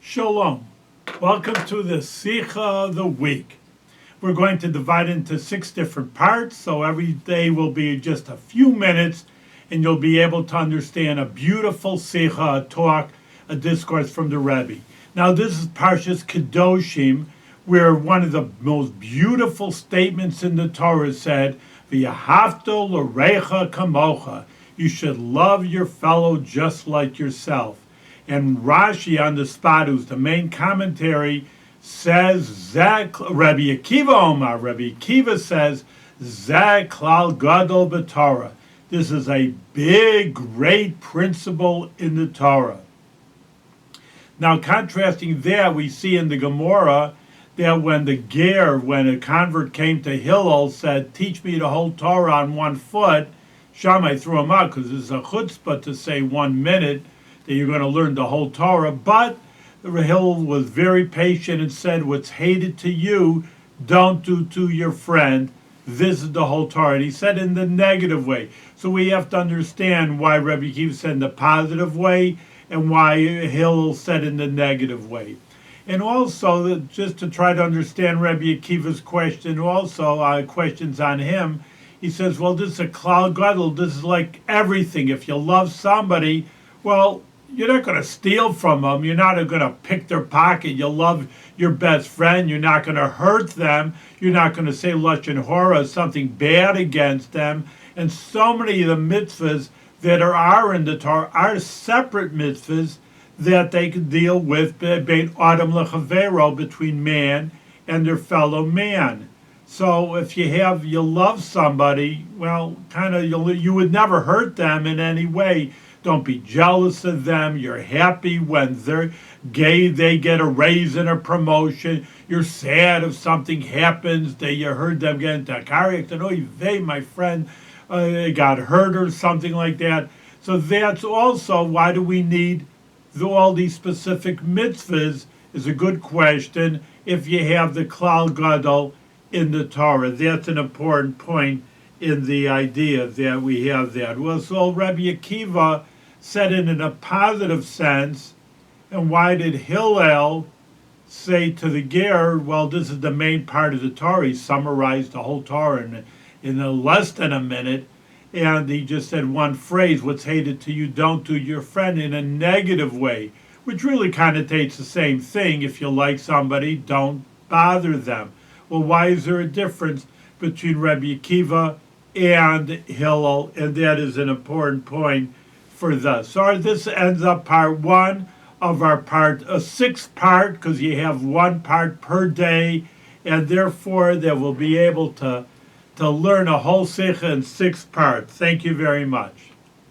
Shalom. Welcome to the Sikha of the week. We're going to divide it into 6 different parts, so every day will be just a few minutes, and you'll be able to understand a beautiful Sikha, a talk, a discourse from the Rebbe. Now this is Parshas Kedoshim, where one of the most beautiful statements in the Torah said, V'yahavto l'reicha kamocha. You should love your fellow just like yourself. And Rashi on the spot, who's the main commentary, says, Rabbi Akiva says, Zeh klal gadol b'Torah. This is a big, great principle in the Torah. Now, contrasting that, we see in the Gemara that when a convert came to Hillel, said, teach me the whole Torah on 1 foot, Shammai threw him out because it's a chutzpah to say 1 minute, that you're going to learn the whole Torah. But Hillel was very patient and said, what's hated to you, don't do to your friend. This is the whole Torah. And he said in the negative way. So we have to understand why Rabbi Akiva said in the positive way and why Hillel said in the negative way. And also, just to try to understand Rabbi Akiva's question, also questions on him, he says, well, this is a klal gadol. This is like everything. If you love somebody, well, you're not going to steal from them. You're not going to pick their pocket. You love your best friend. You're not going to hurt them. You're not going to say lashon hora, something bad against them. And so many of the mitzvahs that are in the Torah are separate mitzvahs that they can deal with bein adam lechavero, between man and their fellow man. So if you love somebody, well, you would never hurt them in any way. Don't be jealous of them. You're happy when they're gay, they get a raise and a promotion. You're sad if something happens, that you heard them get into a car accident. Oh, my friend got hurt or something like that. So that's also why do we need all these specific mitzvahs is a good question if you have the klal gadol in the Torah. That's an important point in the idea that we have that. Well, so Rabbi Akiva said it in a positive sense, and why did Hillel say to the ger, well, this is the main part of the Torah? He summarized the whole Torah in less than a minute, and he just said one phrase, what's hated to you, don't do your friend, in a negative way, which really connotates the same thing. If you like somebody, don't bother them. Well, why is there a difference between Rabbi Akiva and Hillel? And that is an important point for this. So this ends up part 1 of our part, a 6th part, because you have 1 part per day, and therefore they will be able to learn a whole sikha in 6 parts. Thank you very much.